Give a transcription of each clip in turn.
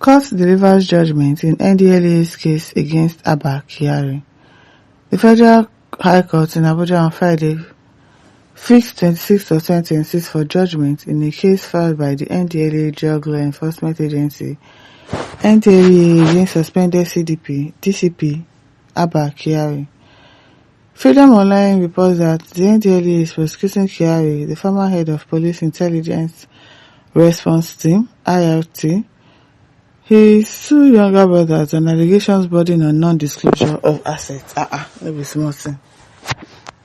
Court delivers judgment in Ndlea's case against Abba, Kyari. The Federal High Court in Abuja on Friday fixed 26th of 2026 for judgment in a case filed by the Ndlea Drug Law Enforcement Agency, Ndlea against suspended DCP Abba Kyari. Freedom Online reports that the Ndlea is prosecuting Kyari, the former head of Police Intelligence Response Team (IRT), his two younger brothers, on allegations bordering on non-disclosure of assets. No be small thing.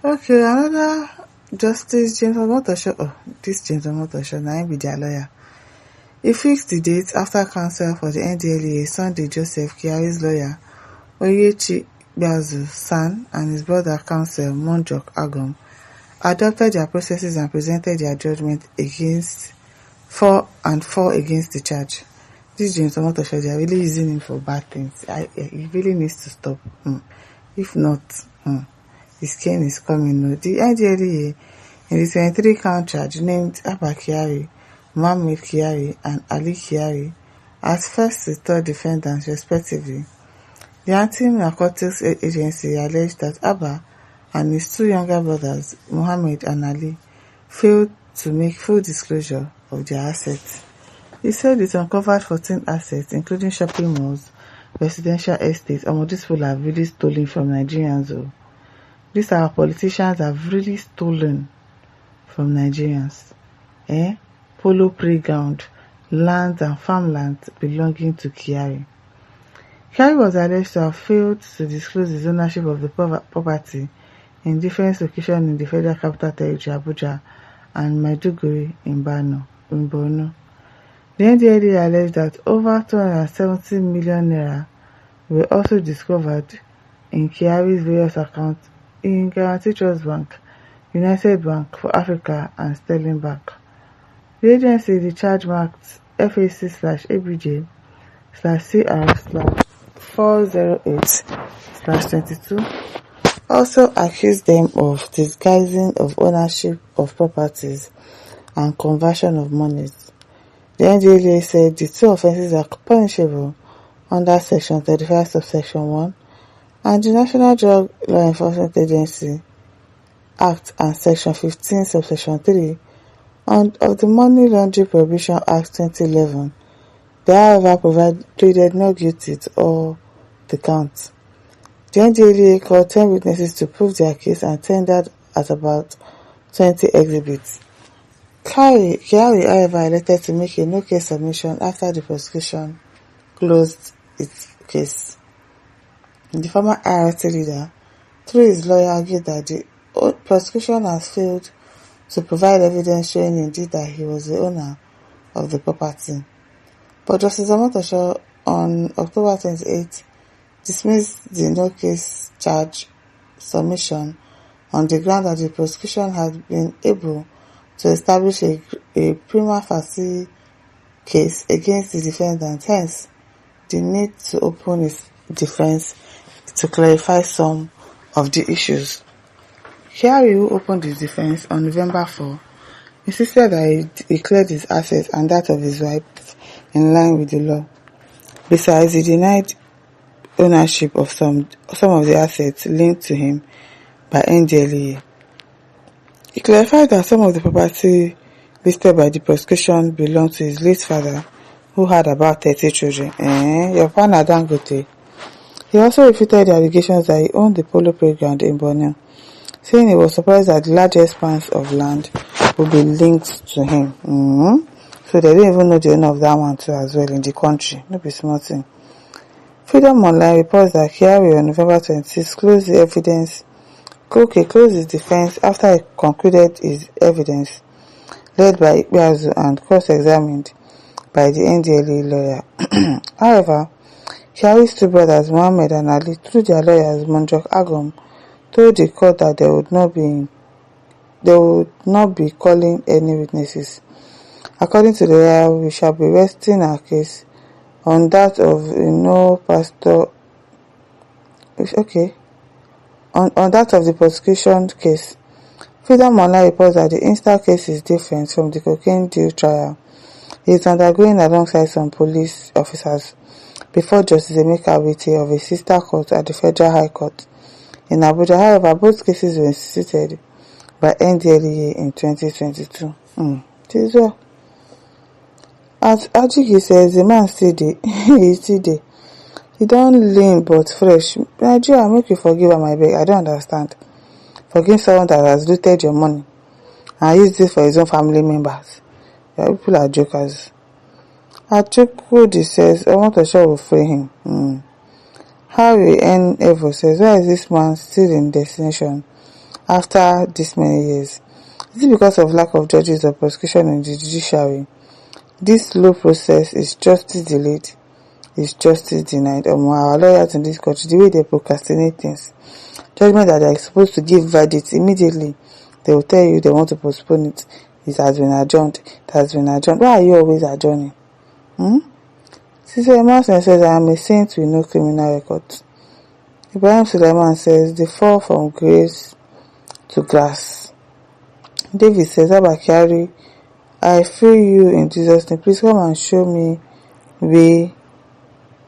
Okay, another Justice James Omotosho. This James Omotosho, now be their lawyer. He fixed the date after counsel for the Ndlea, Sunday Joseph, Kyari's lawyer, Oyechi Gbazu San, and his brother counsel, Monjok Agom, adopted their processes and presented their judgment against 4 against the charge. This James Omotosho, they are really using him for bad things. He really needs to stop. If not, his cane is coming. No. The Ndlea, in the 23-count charge, named Abba Kyari, Mohammed Kyari, and Ali Kyari as first and third defendants, respectively. The Anti-Narcotics Agency alleged that Abba and his two younger brothers, Mohammed and Ali, failed to make full disclosure of their assets. He said it uncovered 14 assets, including shopping malls, residential estates. These people have really stolen from Nigerians. These our politicians have really stolen from Nigerians. Polo playground, land and farmland belonging to Kyari. Kyari was alleged to have failed to disclose his ownership of the property in different locations in the Federal Capital Territory, Abuja, and Maiduguri in Borno. The Ndlea alleged that over 270 million naira were also discovered in Kyari's various accounts in Guarantee Trust Bank, United Bank for Africa, and Sterling Bank. The agency, the charge marked FAC/ABJ/CR/408/22, also accused them of disguising of ownership of properties and conversion of monies. The Ndlea said the two offences are punishable under Section 35 subsection 1 and the National Drug Law Enforcement Agency Act and Section 15 subsection 3 of the Money Laundering Prohibition Act 2011. They, however, pleaded not guilty to all the counts. The Ndlea called 10 witnesses to prove their case and tendered at about 20 exhibits. Kyari, however, elected to make a no-case submission after the prosecution closed its case. The former IRT leader, through his lawyer, argued that the prosecution has failed to provide evidence showing indeed that he was the owner of the property. But Justice Omotosho, on October 28, dismissed the no-case charge submission on the ground that the prosecution had been able to establish a prima facie case against the defendant, hence the need to open his defense to clarify some of the issues. Kyari, who opened his defense on November 4, insisted that he declared his assets and that of his wife in line with the law. Besides, he denied ownership of some of the assets linked to him by Ndlea. He clarified that some of the property listed by the prosecution belonged to his late father, who had about 30 children. Your partner Dangote. He also refuted the allegations that he owned the polo playground in Borno, saying he was surprised that the large expanse of land would be linked to him. So they didn't even know the owner of that one too as well in the country. No be small thing. Freedom Online reports that Kyari on November 26 closed his defense after he concluded his evidence, led by Gbazu and cross-examined by the Ndlea lawyer. However, Kyari's two brothers, Mohammed and Ali, through their lawyers, Monjok Agom, told the court that they would not be calling any witnesses. According to the lawyer, we shall be resting our case on that of on that of the prosecution case. Freedom Online reports that the Insta case is different from the cocaine deal trial, He is undergoing alongside some police officers before Justice Emeka Wite of a sister court at the Federal High Court in Abuja. However, both cases were instituted by Ndlea in 2022. This well. As Ajiki says, the man still dey. He still dey. He don lean but fresh. Nigeria, make you forgive am, abeg. I don't understand. Forgive someone that has looted your money and used it for his own family members. Your people are jokers. Achukwu says, I want to show will free him. Harry N. Evo says, why is this man still in destination after this many years? Is it because of lack of judges or prosecution in the judiciary? This slow process is justice delayed, is justice denied. Our lawyers in this country, the way they procrastinate things, judgment that they are supposed to give verdicts immediately, they will tell you they want to postpone it. It has been adjourned. It has been adjourned. Why are you always adjourning? Sister Emerson says, I am a saint with no criminal record. Ibrahim Suleiman says, they fall from grace to grass. David says, Abba Kyari, I free you in Jesus' name. Please come and show me way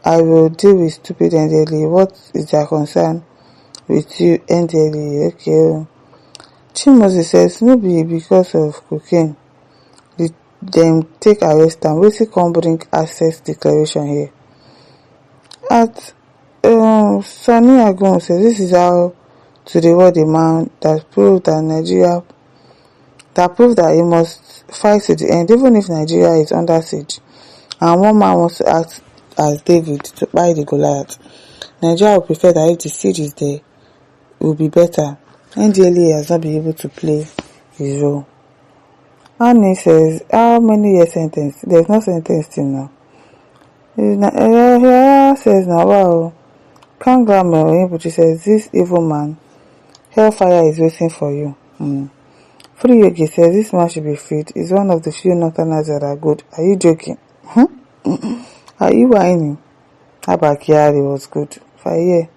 I will deal with stupid Ndlea. What is their concern with you, Ndlea? Okay. Chimozi says, no be because of cocaine. Them take arrest and wetin come bring access declaration here. At Sunny Agun says, this is how to reward a man that proved that he must fight to the end, even if Nigeria is under siege and one man wants to act as David to buy the Goliath. Nigeria would prefer that if the siege is there, it will be better. Ndlea has not been able to play his role. Annie says, how many years sentence? There's no sentence till now. Here says, now wow. Kangram says, this evil man, hellfire is waiting for you. Free Yogi says, this man should be freed. He's one of the few northerners that are good. Are you joking? Are you whining? Abba Kyari was good for a year.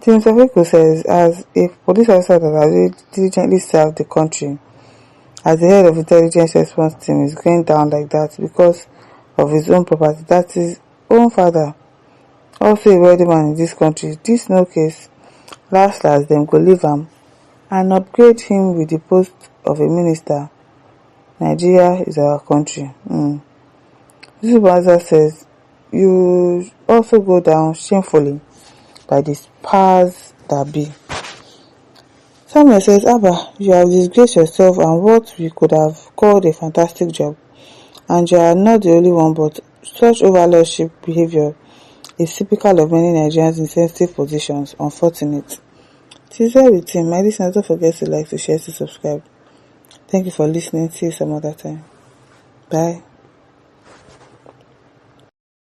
Tim Safeko says, as a police officer that has diligently served the country as the head of intelligence response team is going down like that because of his own property, that his own father, also a wealthy man in this country. This no case. Last them go leave him and upgrade him with the post of a minister. Nigeria is our country. Zubaza says, you also go down shamefully by the powers that be. Samuel says, Abba, you have disgraced yourself and what we could have called a fantastic job. And you are not the only one, but such overlordship behavior is typical of many Nigerians in sensitive positions. Unfortunate. Tis well with him. My listeners, don't forget to like, to share, to subscribe. Thank you for listening. See you some other time. Bye.